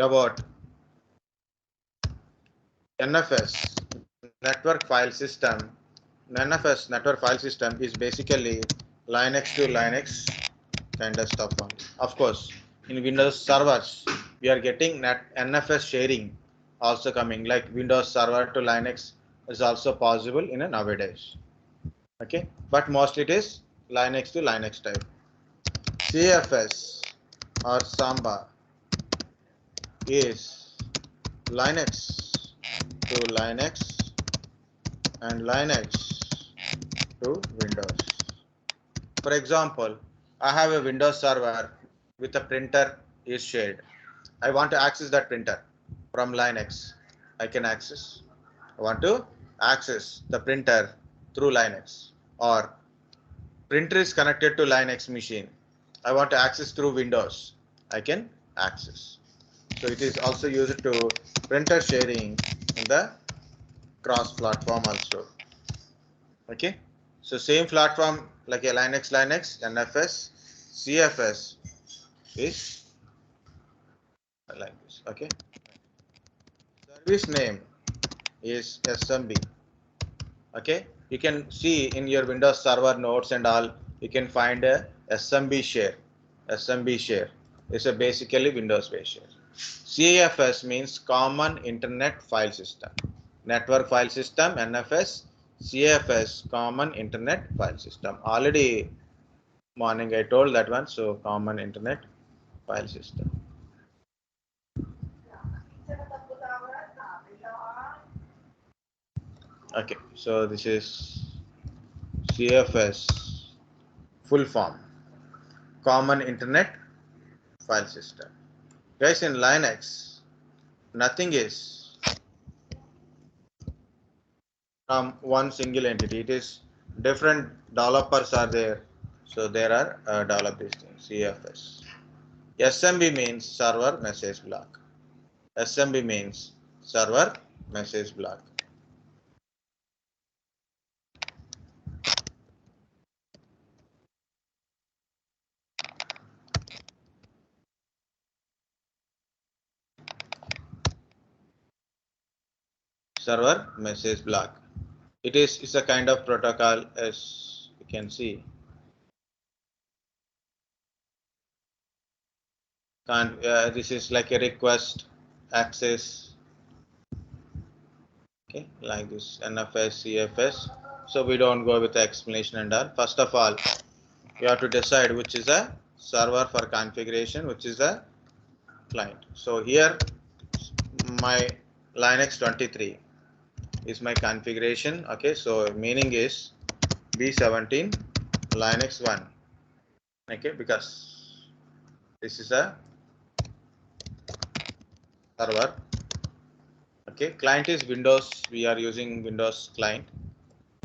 about NFS network file system. NFS network file system is basically Linux to Linux kind of stuff. Of course, in Windows servers, we are getting NFS sharing also coming, like Windows server to Linux is also possible in a nowadays. Okay, but mostly it is Linux to Linux type. CIFS or SAMBA is Linux to Linux and Linux to Windows. For example, I have a Windows server with a printer is shared. I want to access that printer from Linux. I can access. I want to access the printer through Linux, or printer is connected to Linux machine. I want to access through Windows. I can access. So it is also used to printer sharing in the cross platform also. Okay. So same platform like a Linux, NFS, CFS is like this. Okay. Service name is SMB. Okay. You can see in your Windows Server nodes and all, you can find a SMB share. SMB share is a basically Windows based share. CIFS means Common Internet File System. Network File System, NFS. CIFS, Common Internet File System. Already morning I told that one. So Common Internet File System. Okay, so this is CIFS full form, Common Internet File System. Guys, in Linux, nothing is from one single entity. It is different developers are there. So there are develop these things. CFS. SMB means server message block. SMB means server message block. Server message block. It's a kind of protocol, as you can see. This is like a request access. Okay, like this NFS, CFS. So we don't go with the explanation and all. First of all, you have to decide which is a server for configuration, which is a client. So here my Linux 23 is my configuration. Okay, so meaning is B17 Linux 1. Okay, because this is a server. Okay, client is Windows. We are using Windows client.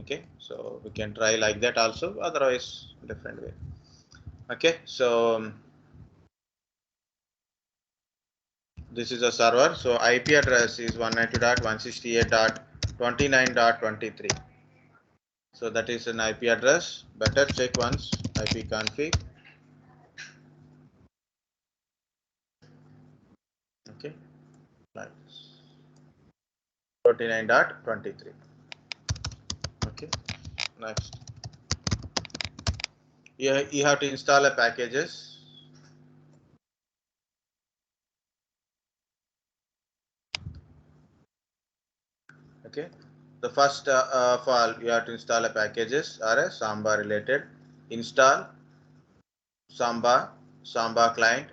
Okay, so we can try like that also, otherwise different way. Okay, so this is a server. So IP address is 192.168.29.23. So that is an IP address. Better check once IP config. Okay, like 29.23. Okay, next. You have to install a packages. Okay, the first of all, you have to install a packages or a Samba related. Install Samba, Samba client,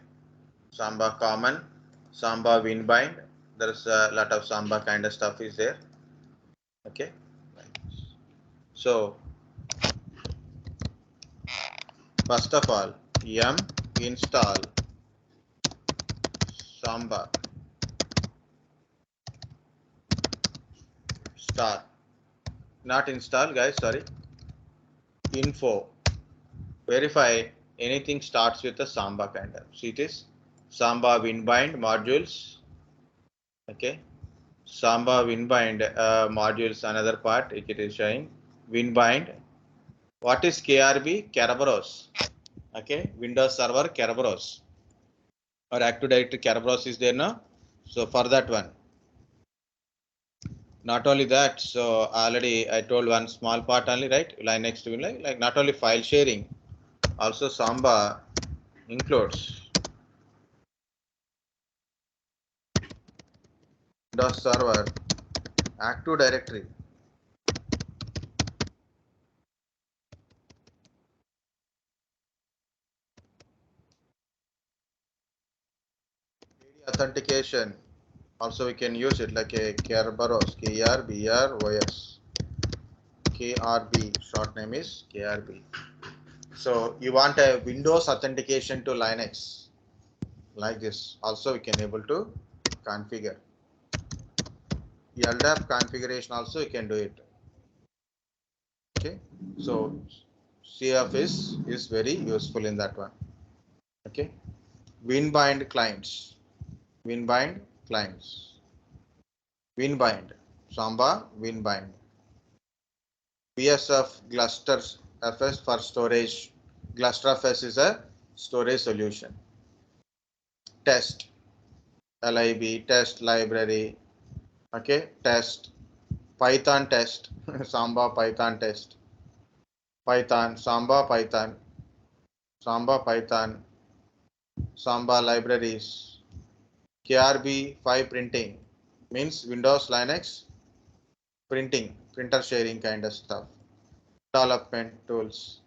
Samba common, Samba winbind. There's a lot of Samba kind of stuff is there. Okay, so first of all, yum install Samba star, not install guys, sorry, info, verify anything starts with a Samba kind of. See, it is Samba winbind modules. Okay, Samba winbind modules, another part it is showing winbind. What is KRB? Kerberos. Okay, Windows Server Kerberos. or Active Directory kerberos is there now. So for that one, not only that, so already I told one small part only, right? Linux to like not only file sharing, also SAMBA includes Windows Server Active Directory. Authentication, also we can use it like a kerberos, KRBROS, KRB, short name is KRB. So you want a Windows authentication to Linux like this, also we can able to configure. ldap configuration also you can do it. Okay, so CIFS is very useful in that one. Okay, winbind clients, winbind clients, winbind, Samba winbind, BSF clusters FS for storage. Cluster FS is a storage solution. Test, lib, test library. Okay, test, Python test, Samba Python test, Python, Samba Python, Samba Python, Samba libraries, KRB5 printing means Windows Linux printing, printer sharing kind of stuff. Development tools,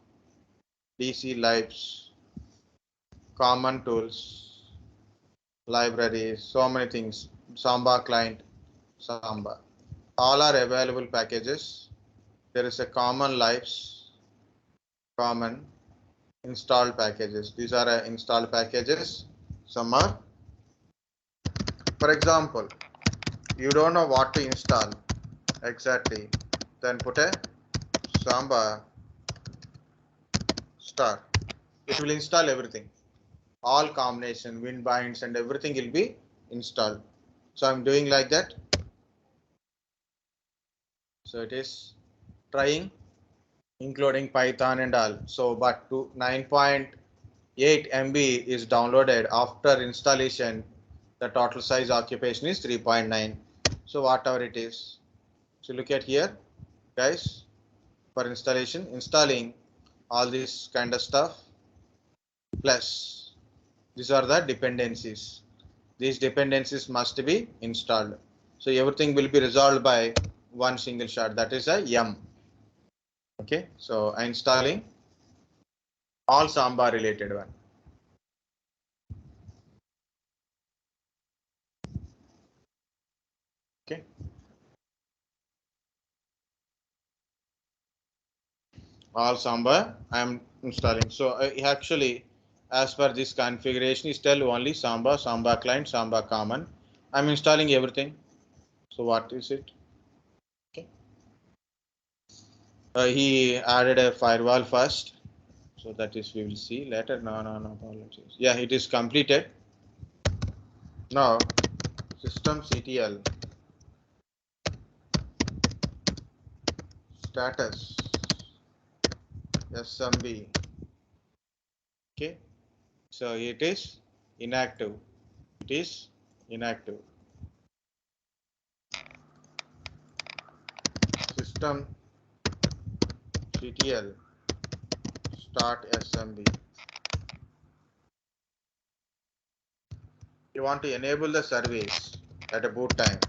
DC libs, common tools, libraries, so many things. Samba client, Samba. All are available packages. There is a common libs, common installed packages. These are installed packages. Some are, for example, you don't know what to install exactly, then put a Samba star. It will install everything. All combination, winbinds and everything will be installed. So I'm doing like that. So it is trying, including Python and all. So but to 9.8 MB is downloaded after installation. The total size occupation is 3.9. So whatever it is. So look at here, guys, for installation, installing all this kind of stuff. Plus, these are the dependencies. These dependencies must be installed. So everything will be resolved by one single shot. That is a yum. Okay. So I'm installing all Samba related one. Okay. All Samba I am installing. So actually, as per this configuration, is tell only Samba, Samba client, Samba common. I'm installing everything. So what is it? Okay. He added a firewall first. So that is we will see later. No, apologies. Yeah, it is completed. Now systemctl status SMB. Okay, so it is inactive. It is inactive. Systemctl start SMB. You want to enable the service at a boot time.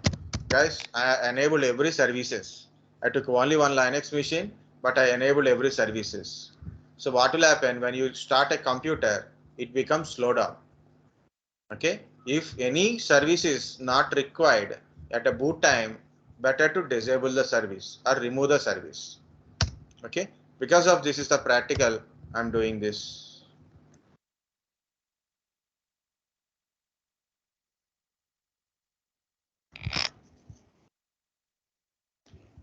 Guys, I enabled every services. I took only one Linux machine, but I enabled every services. So what will happen when you start a computer, it becomes slow down. Okay, if any service is not required at a boot time, better to disable the service or remove the service. Okay, because of this is the practical, I'm doing this.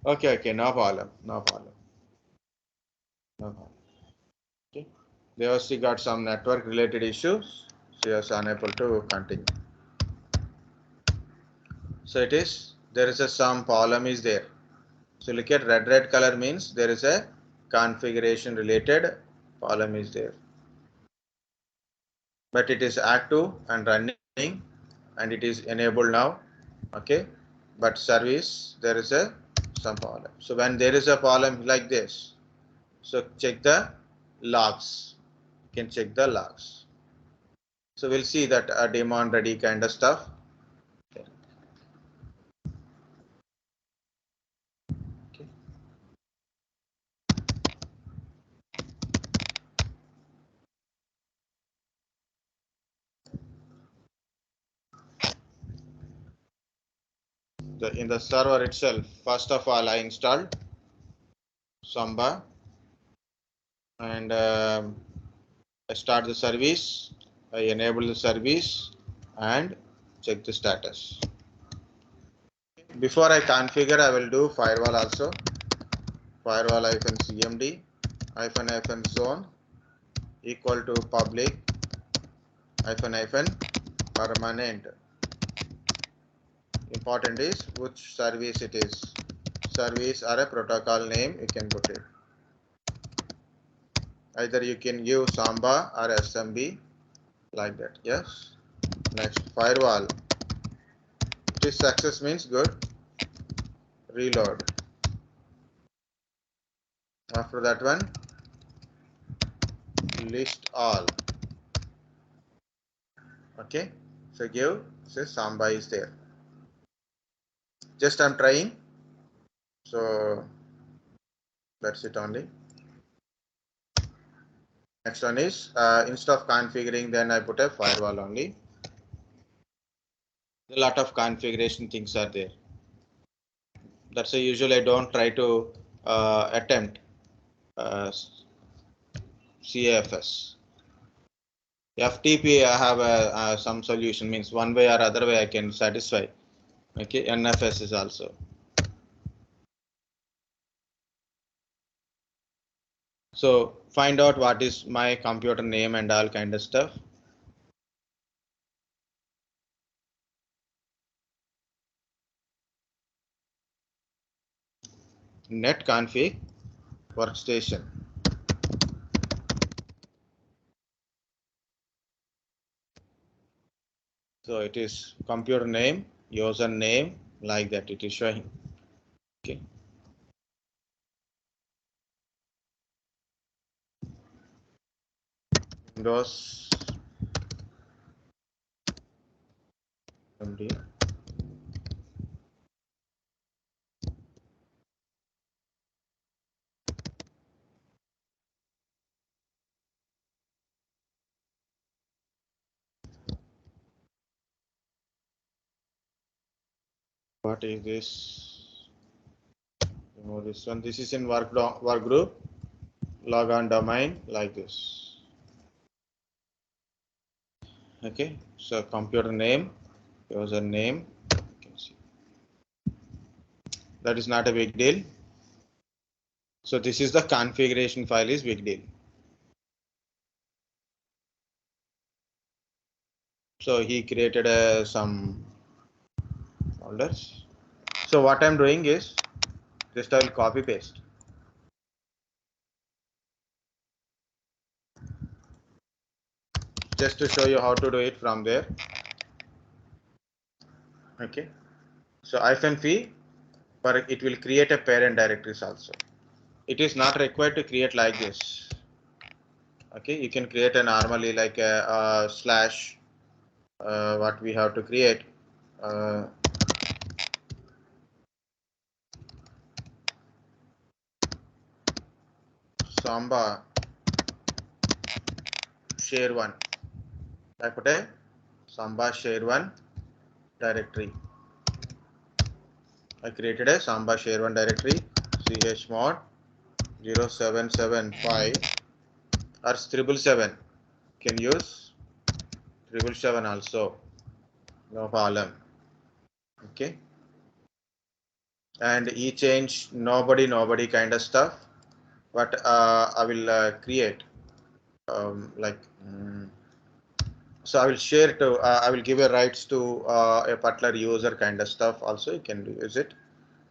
Okay, no problem, no problem, no problem. Okay, they also got some network related issues. She was unable to continue. So it is, there is a some problem is there. So look at red color means there is a configuration related problem is there. but it is active and running and it is enabled now. Okay, but service there is some problem. So when there is a problem like this, so check the logs. You can check the logs. So we'll see that daemon ready kind of stuff. Okay. In the server itself, first of all, I installed SAMBA and I start the service. I enable the service and check the status. Before I configure, I will do firewall also. Firewall-cmd --zone equal to public --permanent. Important is which service it is. Service or a protocol name you can put it. Either you can give SAMBA or SMB like that. Yes. Next, firewall. It is success means good. Reload. After that one, list all. Okay. So give say SAMBA is there. Just I'm trying. So that's it only. Next one is instead of configuring, then I put a firewall only. A lot of configuration things are there. That's why usually I don't try to attempt CIFS. FTP I have some solution, means one way or other way I can satisfy. Okay, NFS is also. So find out what is my computer name and all kind of stuff. Net config workstation. So it is computer name, user name, like that it is showing. Okay. Windows MD. What is this? Oh, this one. This is in work group. Log on domain like this. Okay. So computer name, user name. You can see. That is not a big deal. So this is the configuration file is big deal. So he created some folders. So what I'm doing is just I will copy paste. Just to show you how to do it from there. Okay. So -p, but it will create a parent directories also. It is not required to create like this. Okay, you can create a normally like a slash. What we have to create. SAMBA share 1. I put a SAMBA share 1 directory. I created a SAMBA share 1 directory chmod 0775 or 777. Can use 777 also. No problem. Okay. And change nobody kind of stuff. But I will create like. So I will share to, I will give a rights to a particular user kind of stuff also. You can use it,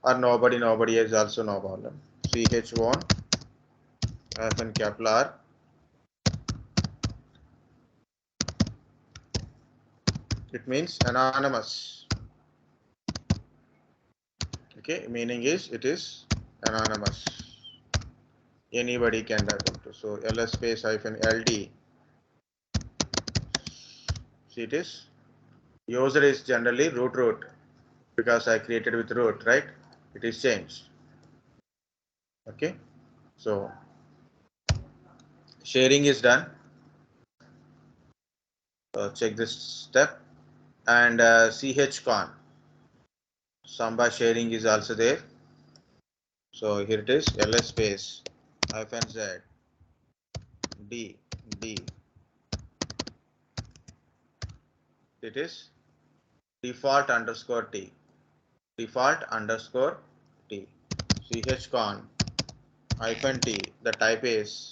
or nobody is also no problem. ch1 -R It means anonymous. Okay, meaning is it is anonymous. Anybody can log into. So ls space hyphen ld. See, it is user is generally root because I created with root, right? It is changed. Okay, so sharing is done. So check this step, and chmod SAMBA sharing is also there. So here it is, ls space hyphen z d d. It is default underscore t. Default underscore t. chmod hyphen t. The type is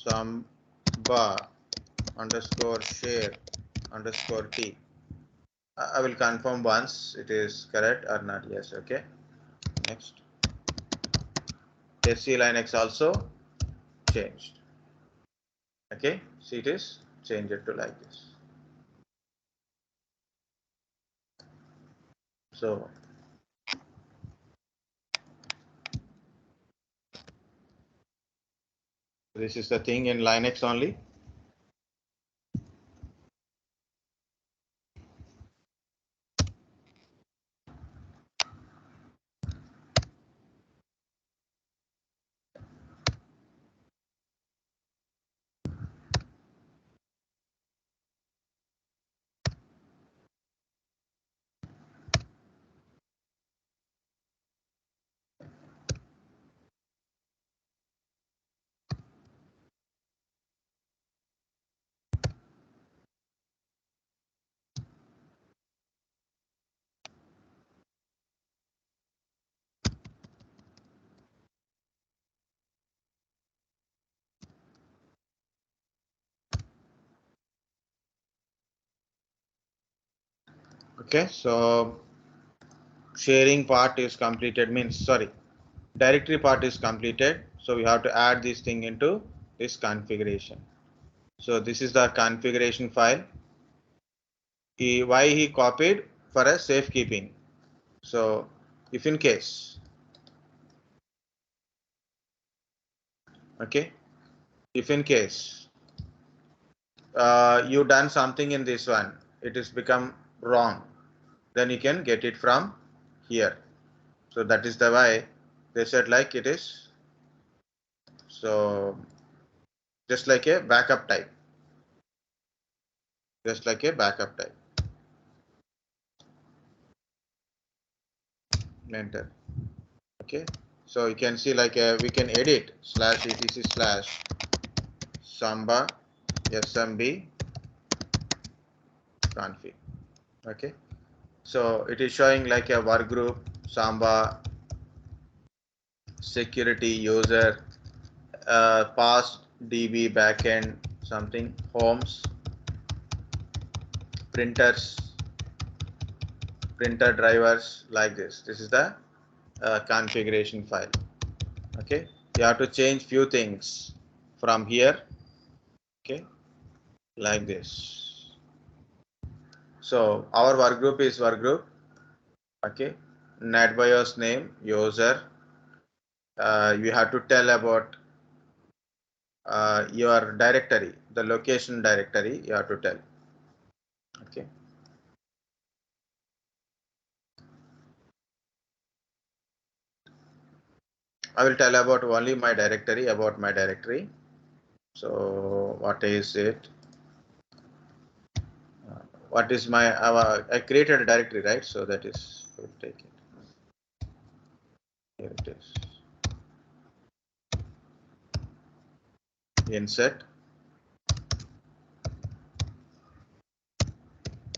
SAMBA underscore share underscore t. I will confirm once it is correct or not. Yes. Okay. Next. SC Linux also changed. Okay. See, it is changed to like this. So this is the thing in Linux only. Okay. So sharing part is completed, means sorry, directory part is completed. So we have to add this thing into this configuration. So this is the configuration file. Why he copied for a safekeeping. So if in case, okay, if in case you done something in this one, it is become wrong, then you can get it from here. So that is the why they said like it is. So just like a backup type, just like a backup type. Enter. Okay. So you can see like we can edit /etc/samba smb config. Okay. So it is showing like a work group, SAMBA, security, user, past DB backend, something, homes, printers, printer drivers, like this. This is the configuration file. Okay, you have to change few things from here. Okay, like this. So our work group is work group. Okay, NetBIOS name, user. You have to tell about your directory, the location directory you have to tell. Okay. I will tell about only my directory, about my directory. So what is it? What is my, I created a directory, right? So that is, we'll take it. Here it is. Insert.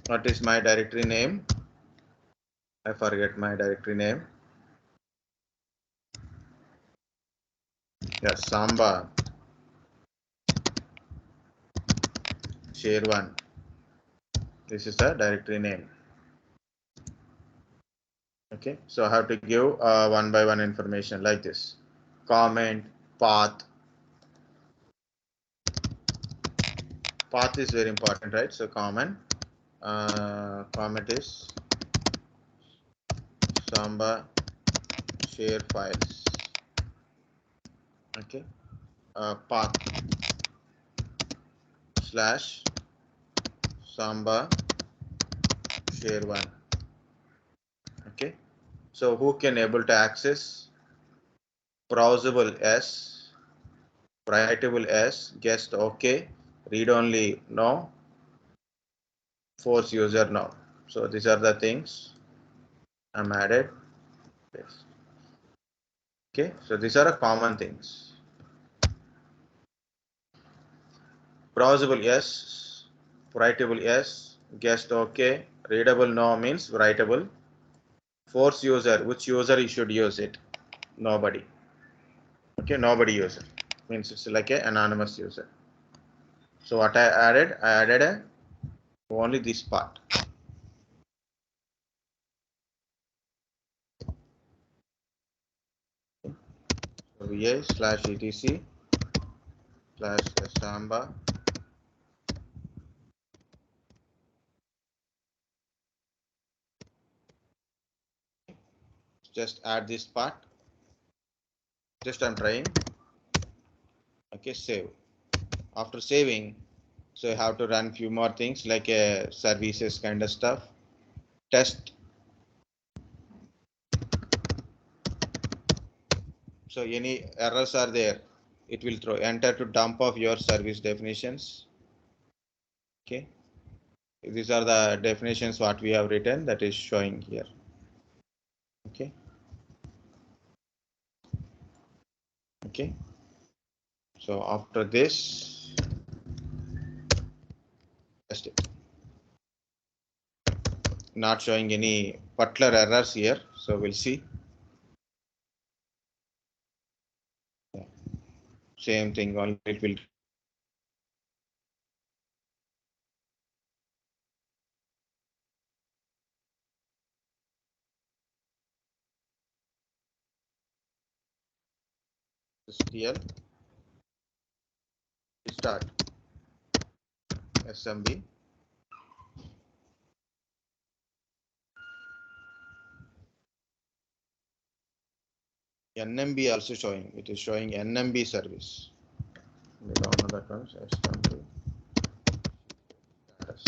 What is my directory name? I forget my directory name. Yes, SAMBA share 1. This is the directory name. Okay, so I have to give one by one information like this. Comment, path. Path is very important, right? So comment Comment is SAMBA share files. Okay. Path slash SAMBA share one. Okay. So who can able to access? Browsable S, writable S, guest OK, read only no, force user no. So these are the things I'm added. Yes. Okay, so these are common things. Browsable yes, writable yes, guest OK, readable no means writable. Force user, which user you should use it? Nobody. Okay, nobody user means it's like an anonymous user. So what I added only this part. So va slash etc slash SAMBA just add this part. Just I'm trying. Okay, save. After saving, so you have to run few more things like services kind of stuff. Test. So any errors are there, it will throw enter to dump of your service definitions. Okay, these are the definitions what we have written that is showing here. Okay. Okay. So after this, test it. Not showing any particular errors here, so we'll see. Same thing, only it will STL start SMB NMB also showing. It is showing NMB service. We don't know that one. SMB status.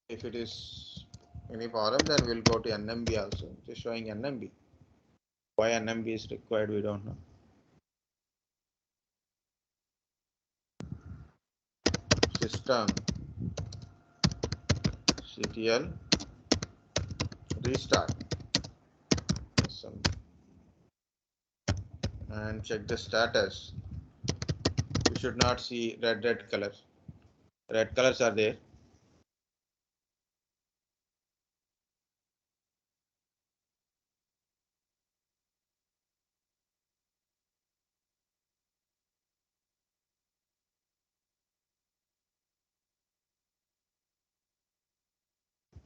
If it is any problem, then we'll go to NMB also. It is showing NMB. Why NMB is required, we don't know. System CTL restart SMB and check the status. You should not see red colors. Red colors are there.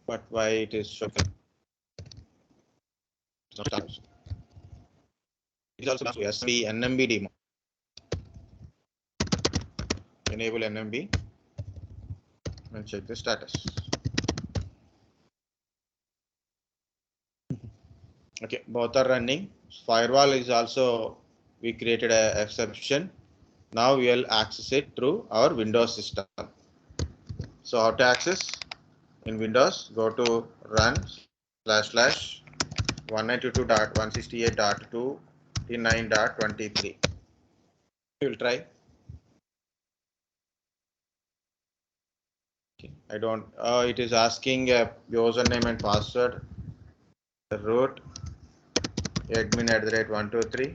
But why it is showing? It is also SMB NMB demo. Enable NMB and check the status. Okay, both are running. Firewall is also, we created a exception. Now we will access it through our Windows system. So how to access? In Windows, go to run / 192.168.2.9.23. We will try. Okay. I don't. It is asking a username and password. The root admin@123.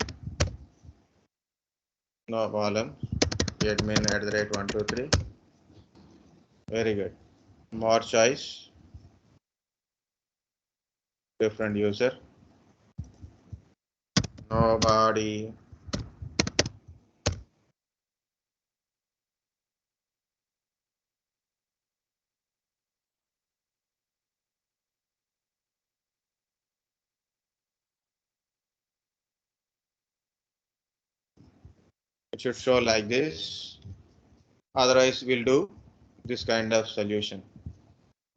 No problem. Admin@123. Very good. More choice. Different user. Nobody. It should show like this. Otherwise, we'll do this kind of solution.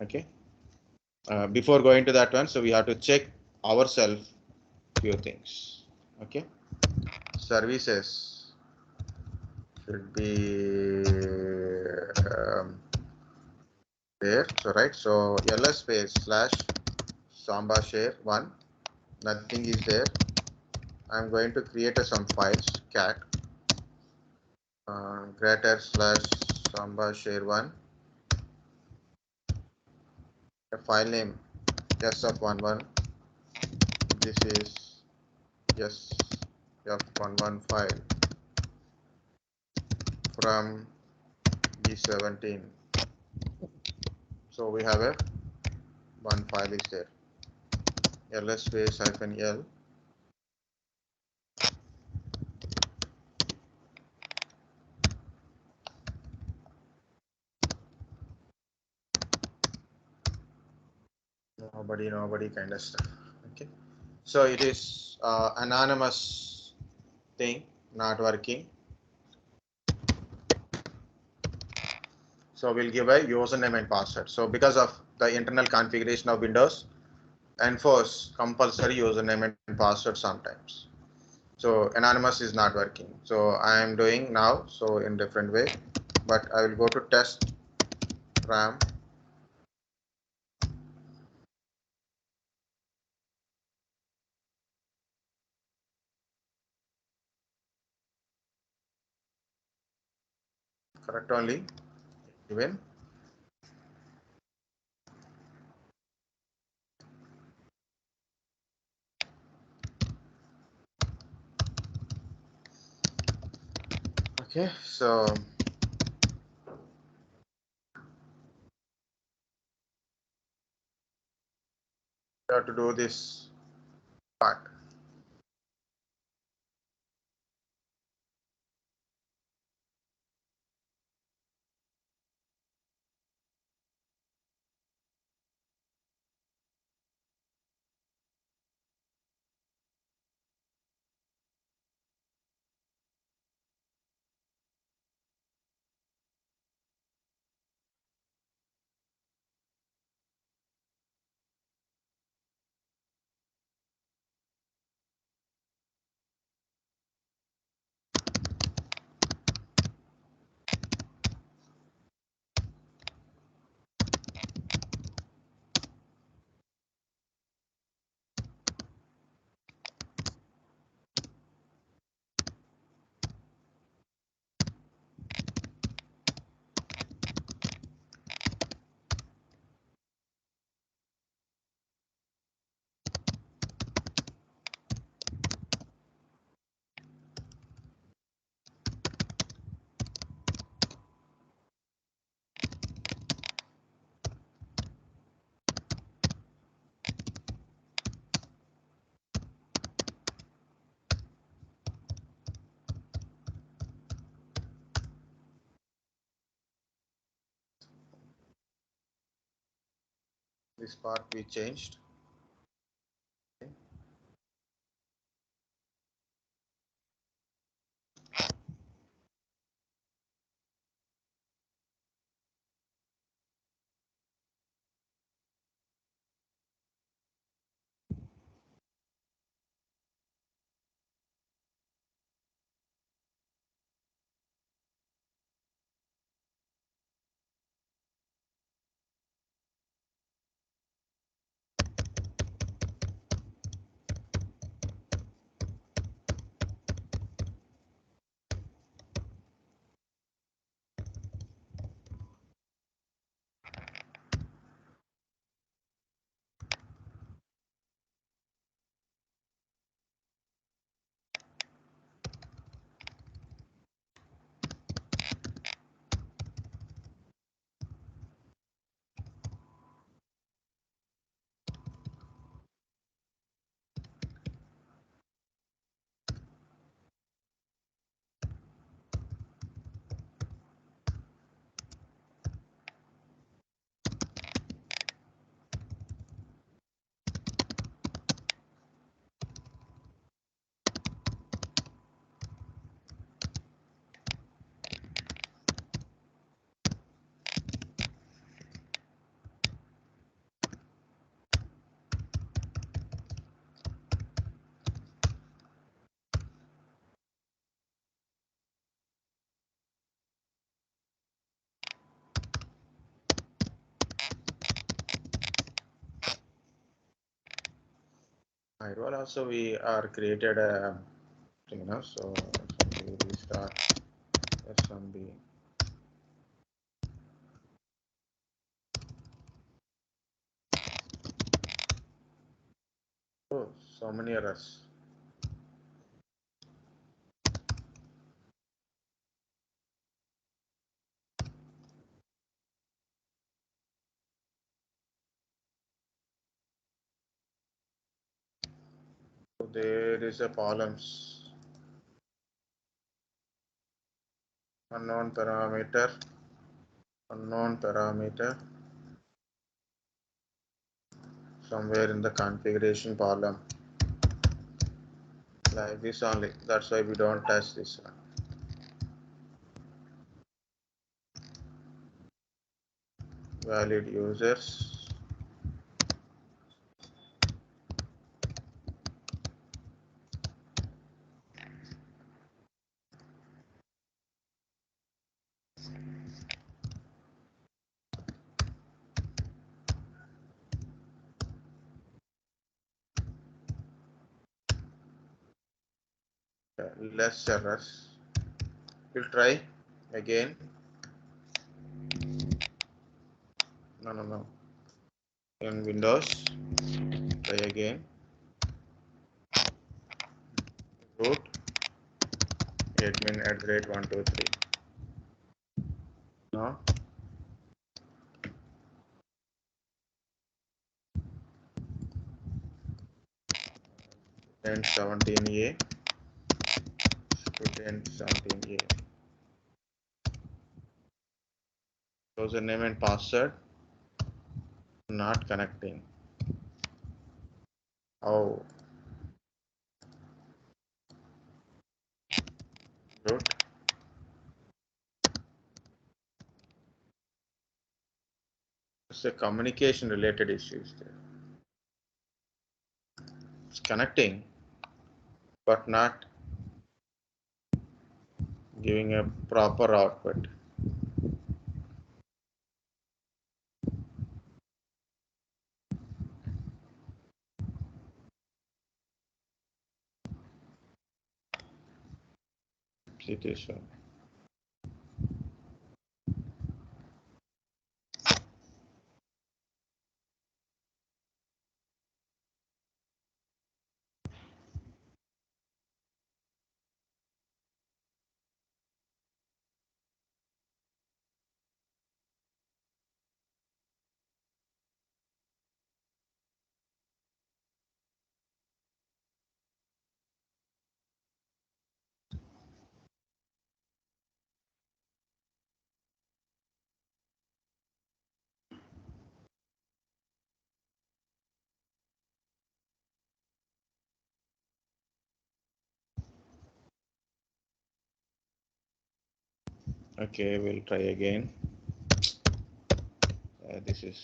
Okay. Before going to that one, so we have to check ourselves few things. Okay. Services should be there. So right. So ls space slash samba share 1. Nothing is there. I'm going to create some files cat greater slash samba share 1. A file name sf11. This is sf11 file from B17. So we have a one file is there. ls space -l. Nobody kind of stuff. Okay. So it is anonymous thing not working. So we'll give a username and password. So because of the internal configuration of Windows, enforce compulsory username and password sometimes. So anonymous is not working. So I am doing now so in different way, but I will go to test RAM. Correct only even. Okay, so you have to do this part. This part we changed. firewall also we are created a thing now. So we restart SMB. Oh, so many errors. So there is a columns, unknown parameter, somewhere in the configuration column, like this only. That's why we don't touch this one. Valid users. Less errors. We'll try again. No. In Windows, try again. Root admin@123. No. Student 17A. Student 17A. Username and password not connecting. Oh. Root. It's a communication related issues there. It's connecting, but not giving a proper output. Situation. Okay, we'll try again. This is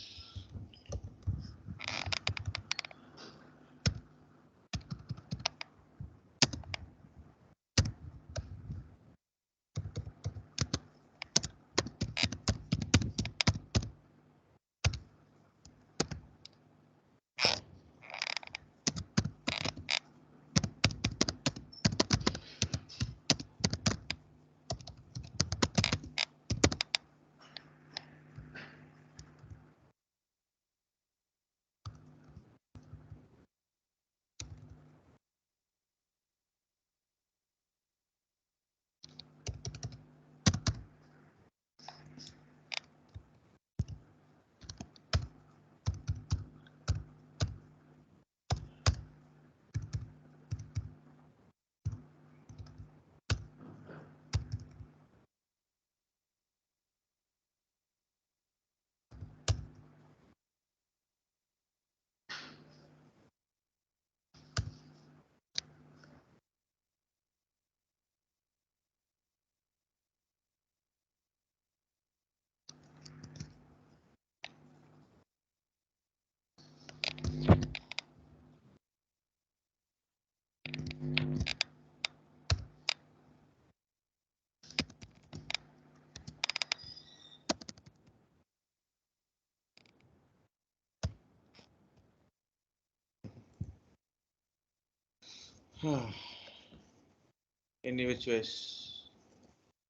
Any which ways,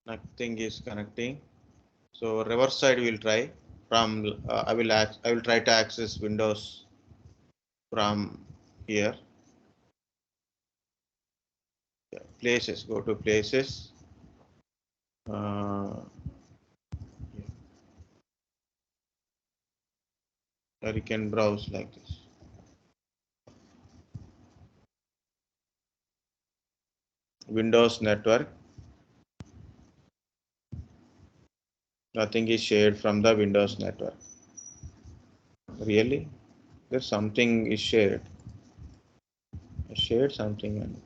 nothing is connecting. So reverse side we'll try from. I will try to access Windows from here. Yeah, places. Go to places. Or you can browse like this. Windows network. Nothing is shared from the Windows network. Really? There's something is shared. I shared something and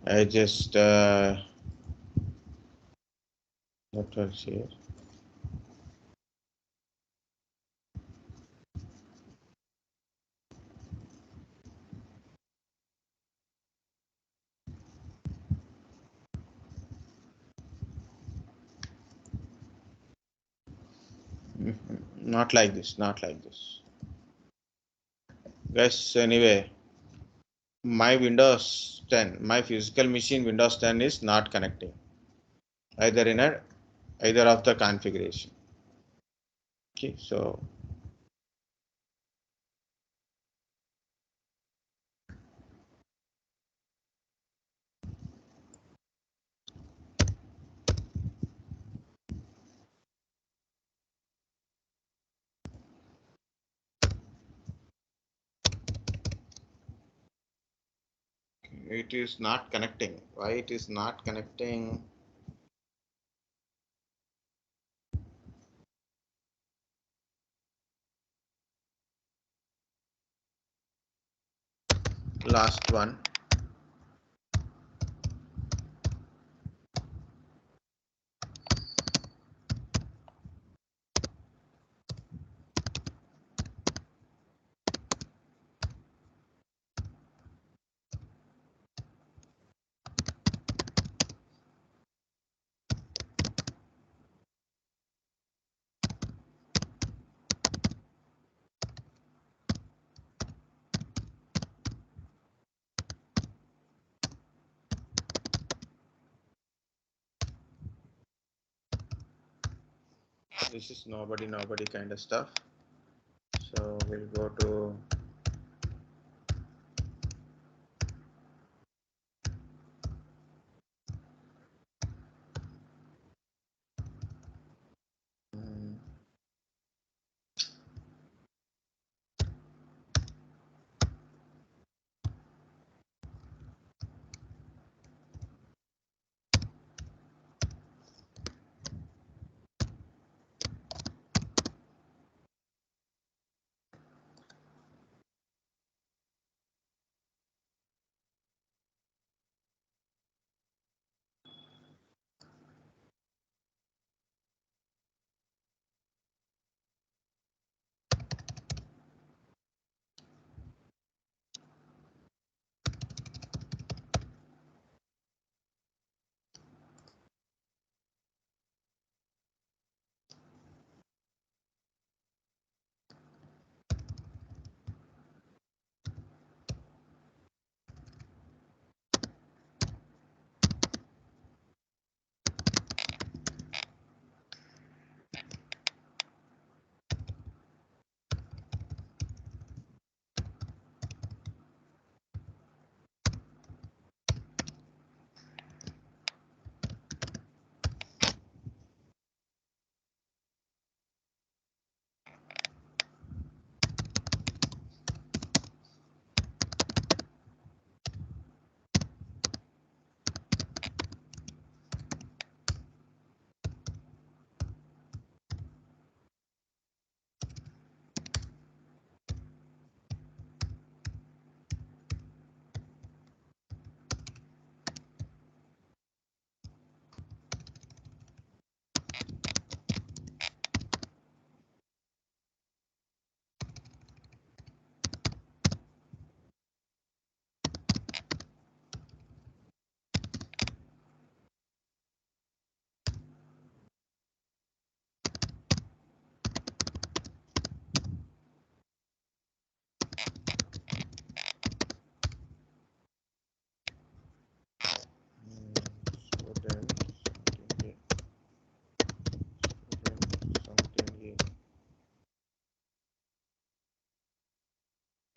I just network share. Not like this, not like this. Guys, anyway, my Windows 10, my physical machine Windows 10 is not connecting either in either of the configuration. Okay, so it is not connecting. Why it is not connecting? Last one. This is nobody kind of stuff. So we'll go to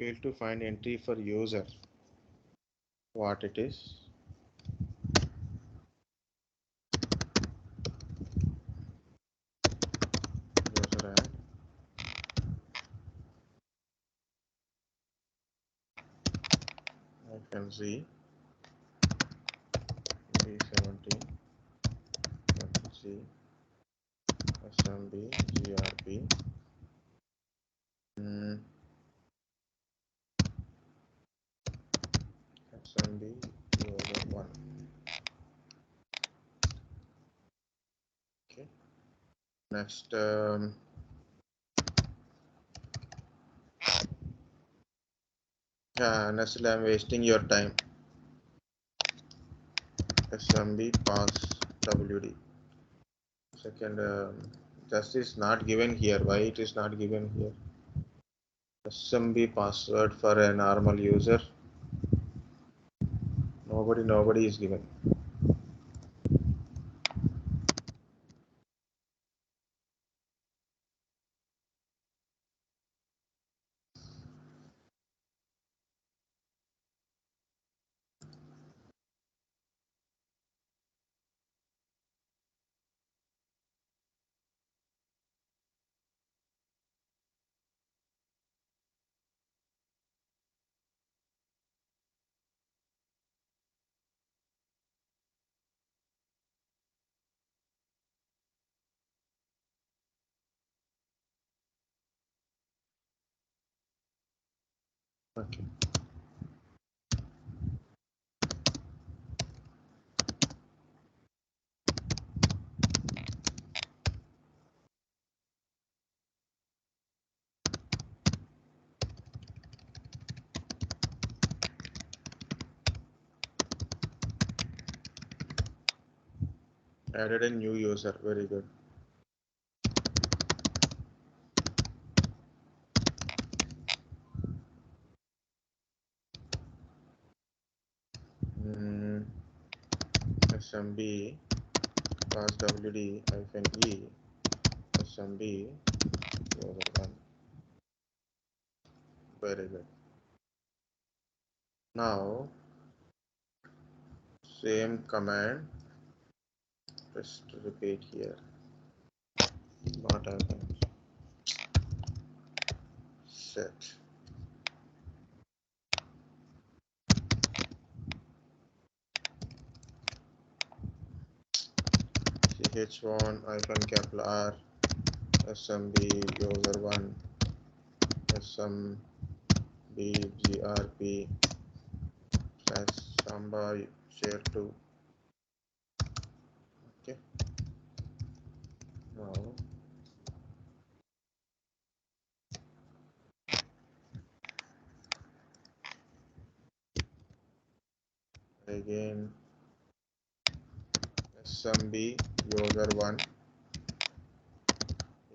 failed to find entry for user. What it is? User add. I can see B17, G, SMB, GRP. SMB user 1. Okay. Next, Nestle, I'm wasting your time. SMB pass WD. Second, just is not given here. Why it is not given here? SMB password for a normal user. Nobody is given. Okay. Added a new user. Very good. SMB pass WD -e SMB user 1. Very good. Now same command, just repeat here. What happens? Set ch1 -R SMB user 1 SMB GRP / SAMBA share 2. Okay. Now again SMB user 1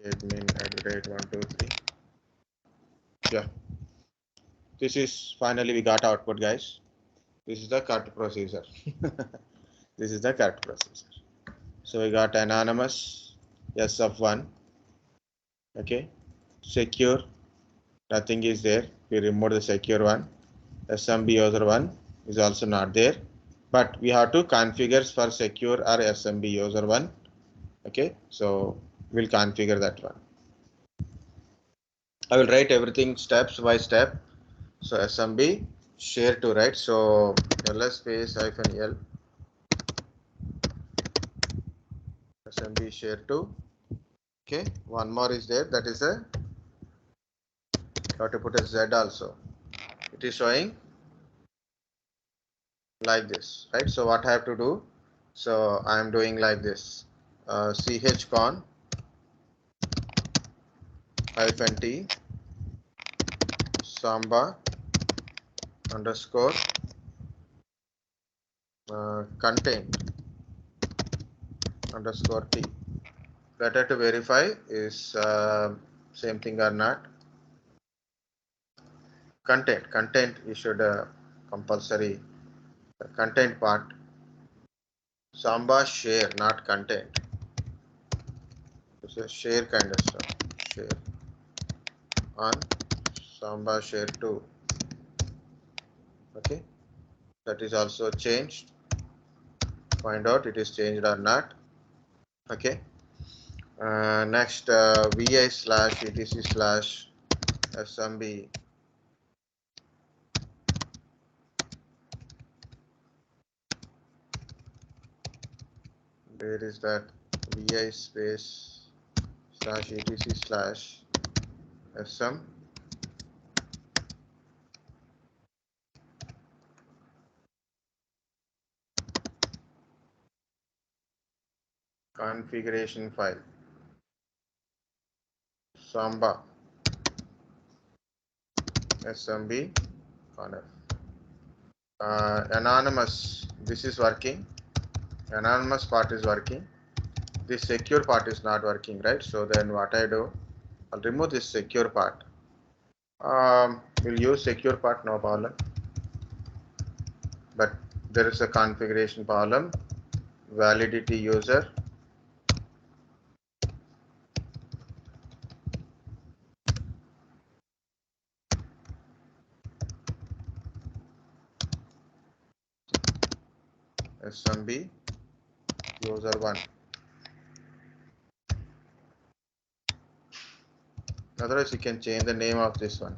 admin @123. Yeah, this is finally we got output, guys. This is the cut procedure. This is the cut procedure. So we got anonymous S of 1. Okay, secure, nothing is there. We remove the secure one. SMB user 1 is also not there, but we have to configure for secure or SMB user 1. Okay, so we'll configure that one. I will write everything steps by step. So SMB share to, right? So ls space -l SMB share to. Okay, one more is there, that is a, have to put a Z also. It is showing like this, right? So what I have to do? So I am doing like this. chcon -t samba underscore content underscore t. Better to verify is same thing or not. Content you should compulsory content part. Samba share, not content. It's a share kind of stuff. Share on Samba share 2. Okay, that is also changed. Find out it is changed or not. Okay. Next, vi/etc/smb. Where is that? vi space /etc/sm. Configuration file. SAMBA smb conf. Anonymous. This is working. Anonymous part is working. This secure part is not working, right? So then what I do? I'll remove this secure part. We'll use secure part, no problem. But there is a configuration problem. Validity user. SMB user 1. Otherwise, you can change the name of this one.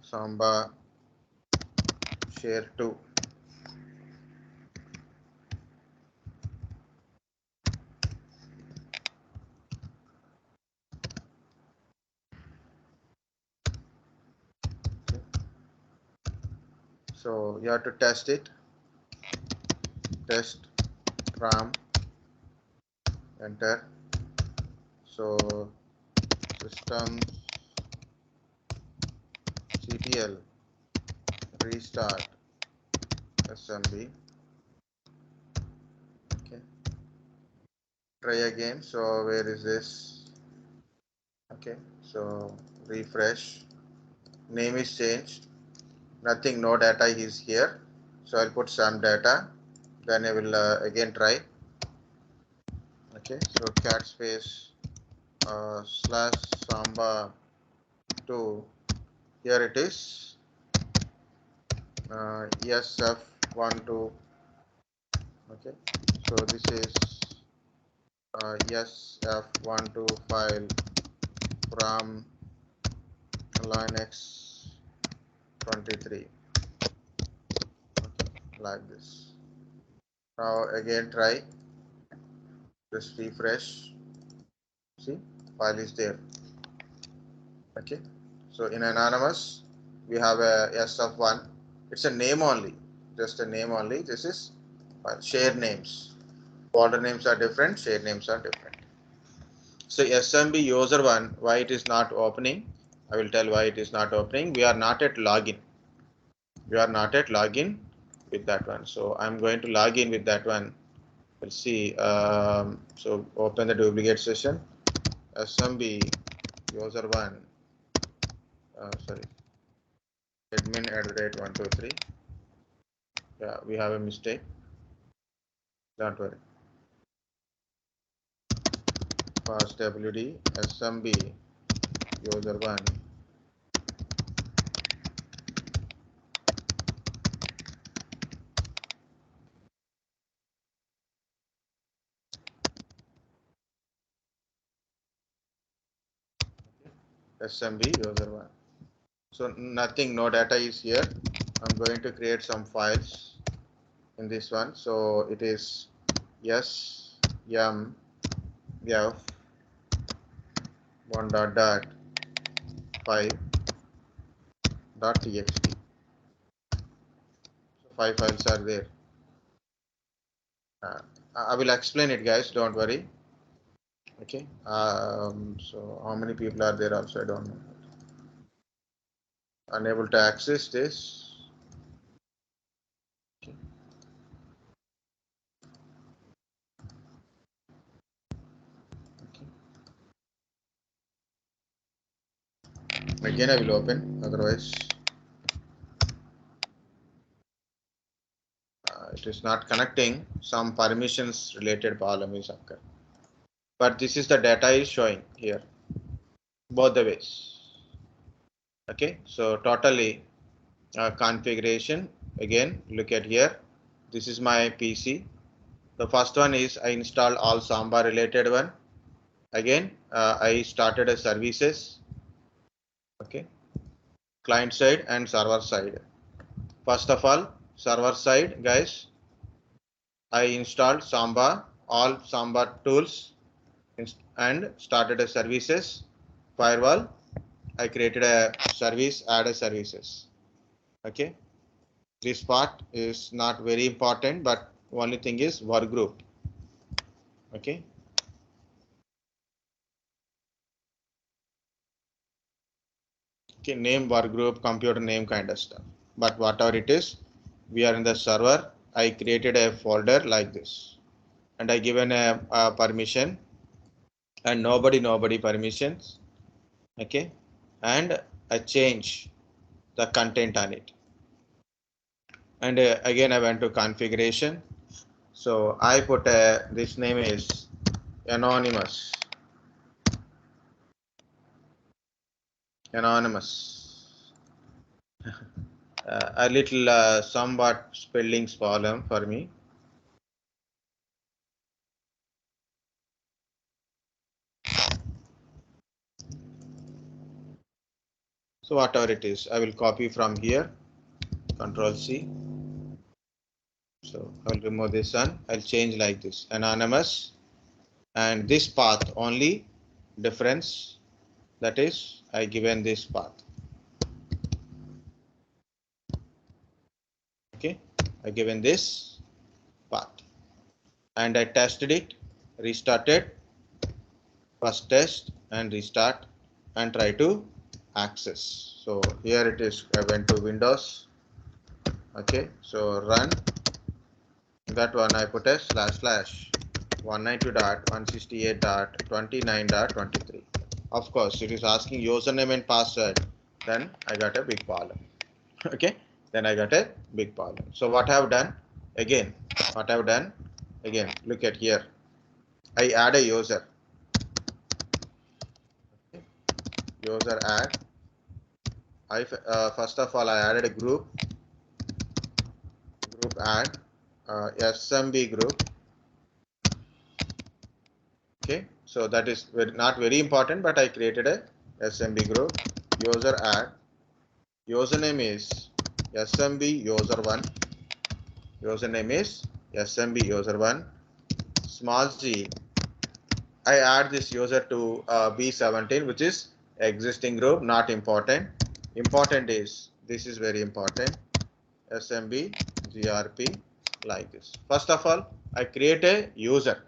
SAMBA share 2. So you have to test it. Test from enter. So systemctl restart SMB. Okay. Try again. So where is this? Okay. So refresh. Name is changed. Nothing, no data is here. So I'll put some data. Then I will again try. Okay. So cat space slash samba 2. Here it is. SF12. Okay. So this is SF12 file from Linux 23. Okay, like this. Now again try. Just refresh. See, file is there. Okay. So in anonymous, we have a SF1. It's a name only. Just a name only. This is share names. Folder names are different. Share names are different. So SMB user 1, why it is not opening? I will tell why it is not opening. We are not at login. We are not at login with that one. So I'm going to log in with that one. We'll see. So open the duplicate session. SMB user 1. Sorry. Admin@123. Yeah, we have a mistake. Don't worry. Fast WD SMB user 1. SMB user 1. So nothing, no data is here. I'm going to create some files in this one. So it is smf1.5.txt. So 5 files are there. I will explain it, guys. Don't worry. Okay. So how many people are there? Also, I don't know. Unable to access this. Okay. Again, I will open. Otherwise, it is not connecting. Some permissions related problem is occurring. but this is the data is showing here, both the ways. Okay, so totally configuration. Again, look at here. This is my PC. The first one is I installed all Samba related one. Again, I started a services. Okay, client side and server side. First of all, server side, guys, I installed Samba, all Samba tools, and started a services firewall. I created a service, added services. Okay, this part is not very important, but only thing is work group. Okay, okay, name work group, computer name kind of stuff. But whatever it is, we are in the server. I created a folder like this, and I given a permission, and nobody permissions. Okay, and I change the content on it. And again, I went to configuration. So I put this name is anonymous. A little somewhat spellings problem for me. So whatever it is, I will copy from here, Control C. So I'll remove this one. I'll change like this, anonymous, and this path only difference, that is I given this path. Okay, I given this path, and I tested it, restarted, first test and restart, and try to access. So here it is, I went to Windows. Okay, so run that one, I put a / 192.168.29.23. Of course, it is asking username and password. Then I got a big problem. Okay, then I got a big problem. So what I have done again? Look at here. I add a user. User add. First of all, I added a group add SMB group. Okay, so that is not very important, but I created a SMB group. User add. Username is SMB user1. Username is SMB user1. Small g. I add this user to B17, which is existing group, not important. Important is, this is very important, SMB grp, like this. First of all, I create a user.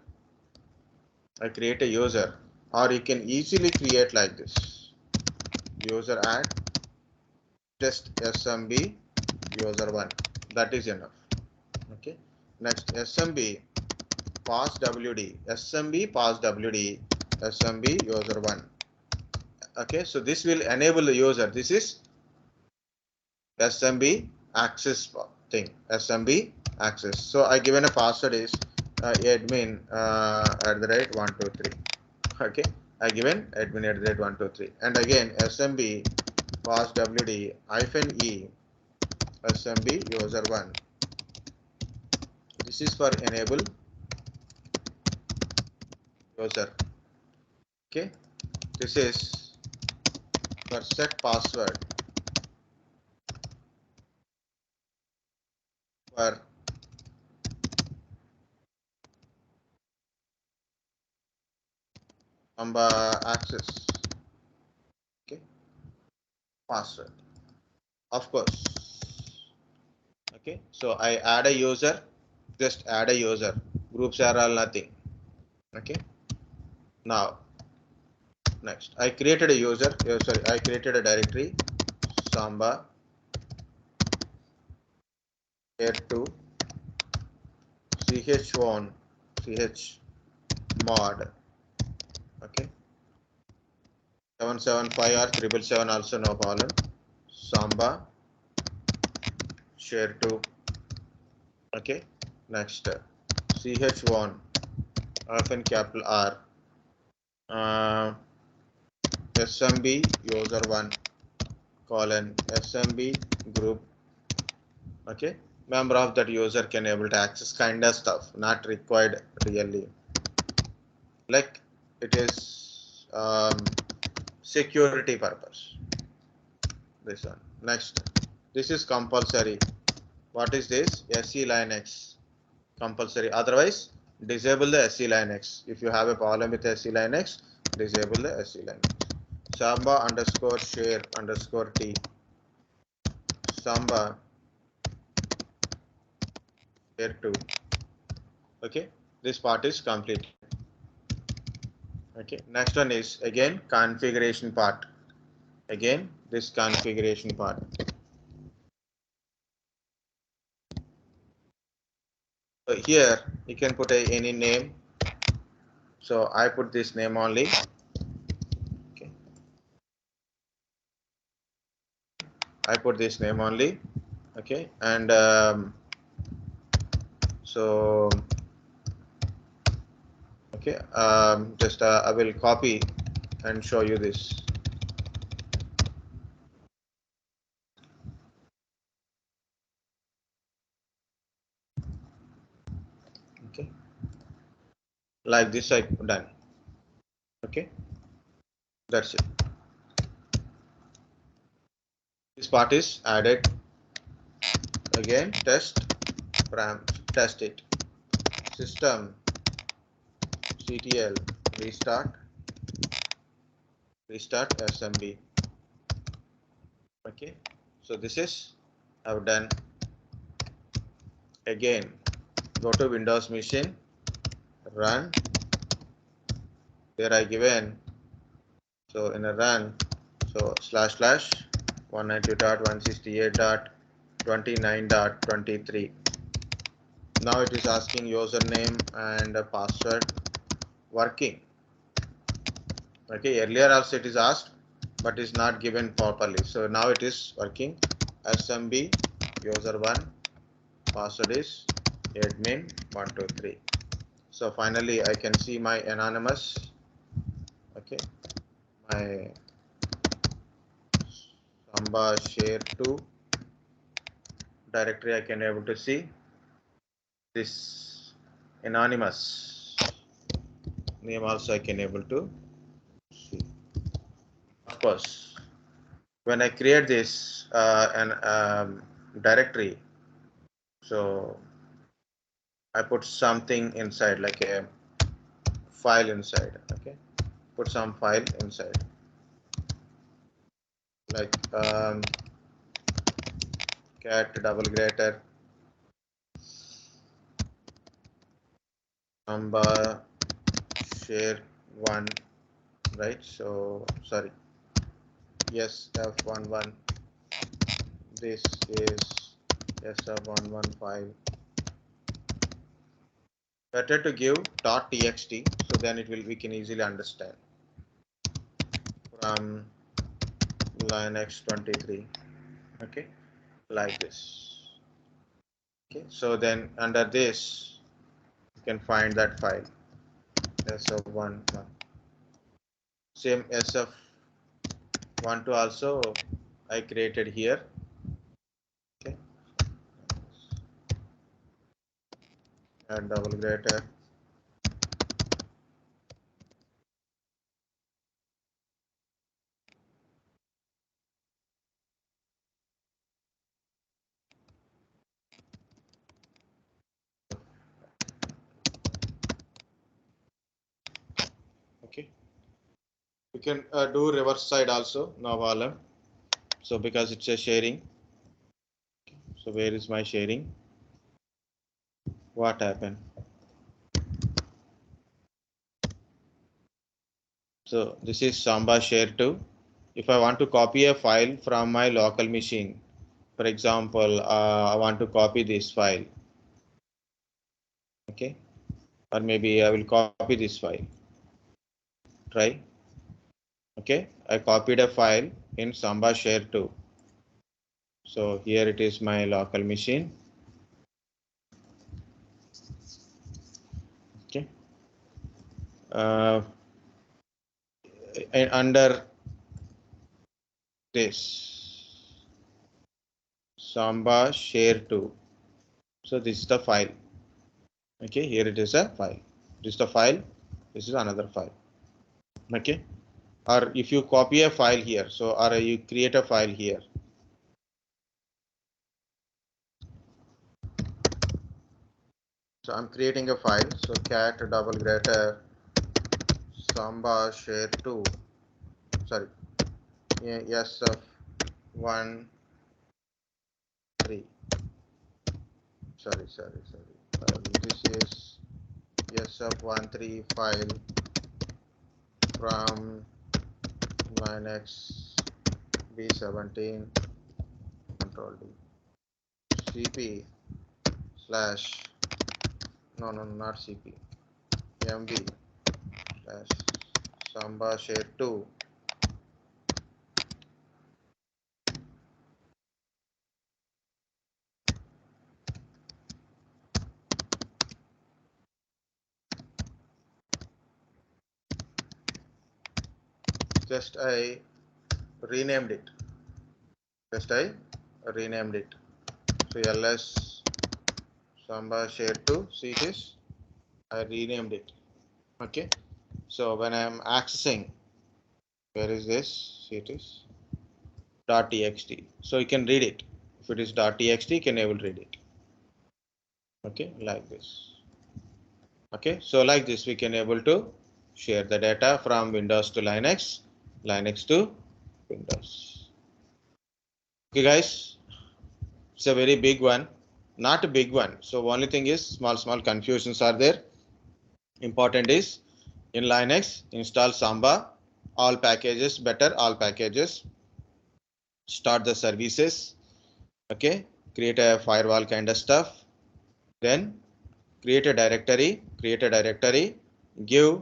Or you can easily create like this. User add just SMB user1. That is enough. Okay. Next, SMB pass WD. SMB pass WD. SMB user1. Okay, so this will enable the user. This is SMB access thing. SMB access. So I given a password is admin @123. Okay, I given admin @123, and again SMB pass WD -e SMB user1. This is for enable user. Okay, this is for set password for SAMBA access. Okay, password, of course. Okay, so I add a user, just add a user. Groups are all nothing. Okay, now next I created a user. I created a directory SAMBA here2 chown chmod. Okay, 775 or 777 also no problem. SAMBA share2. Okay, next ch1 often capital R smb user1 colon smb group. Okay, member of that user can able to access kind of stuff, not required really. Like it is security purpose. This one. Next, this is compulsory. What is this? SE line X. Compulsory. Otherwise, disable the SE line X. If you have a problem with SE line X, disable the SE line X. Samba underscore share underscore T. Samba share 2. Okay, this part is complete. Okay, next one is again configuration part. Again, this configuration part. So here you can put any name. So I put this name only. Okay, I put this name only. Okay, and so okay, just I will copy and show you this. Okay, like this I done. Okay, that's it. This part is added. Again, test it. System CTL restart SMB. Okay, so this is I've done. Again, go to Windows machine, run. There I given. So in a run, so / 192.168.29.23. Now it is asking username and password working. Okay, earlier also it is asked, but is not given properly. So now it is working. SMB user1, password is admin123. So finally I can see my anonymous. Okay, my SAMBA share 2 directory. I can able to see this anonymous name also I can able to see. Of course, when I create this directory, so I put something inside like a file inside. Okay, put some file inside like cat double greater SAMBA share 1, right? So sorry, yes, F11. This is SF115. Better to give .txt, so then it will we can easily understand. From Linux 23. Okay, like this. Okay, so then under this you can find that file SF11. Same SF12 also I created here. Okay, and double greater. Okay, you can do reverse side also, no problem. So because it's a sharing. So where is my sharing? What happened? So this is Samba share 2. If I want to copy a file from my local machine, for example, I want to copy this file. Okay, or maybe I will copy this file. Try. Okay, I copied a file in Samba share 2. So here it is my local machine. Okay. under this SAMBA share 2. So this is the file. Okay, here it is a file. This is the file. This is another file. Okay, or if you copy a file here, so or you create a file here. So I'm creating a file. So cat double greater SAMBA share 2. Sorry, SF1 3. Sorry. This is SF13 file from Linux B17 control D cp slash not cp mb slash samba share 2 just I renamed it. So ls samba share 2, see this, I renamed it. Okay, so when I am accessing, where is this? See, it is .txt. So you can read it. If it is .txt, you can able to read it. Okay, like this. Okay, so like this we can able to share the data from Windows to Linux, Linux to Windows. Okay, guys, it's a very big one, not a big one. So only thing is small confusions are there. Important is in Linux install SAMBA, all packages, better all packages, start the services. Okay, create a firewall kind of stuff, then create a directory, give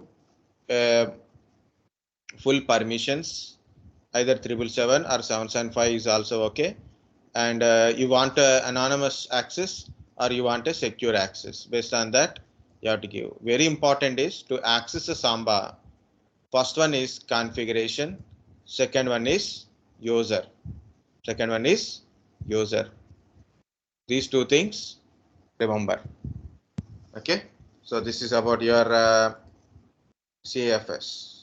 full permissions, either 777 or 775 is also okay, and you want anonymous access or you want a secure access. Based on that you have to give. Very important is to access the SAMBA, first one is configuration, second one is user. These two things remember. Okay, so this is about your CIFS.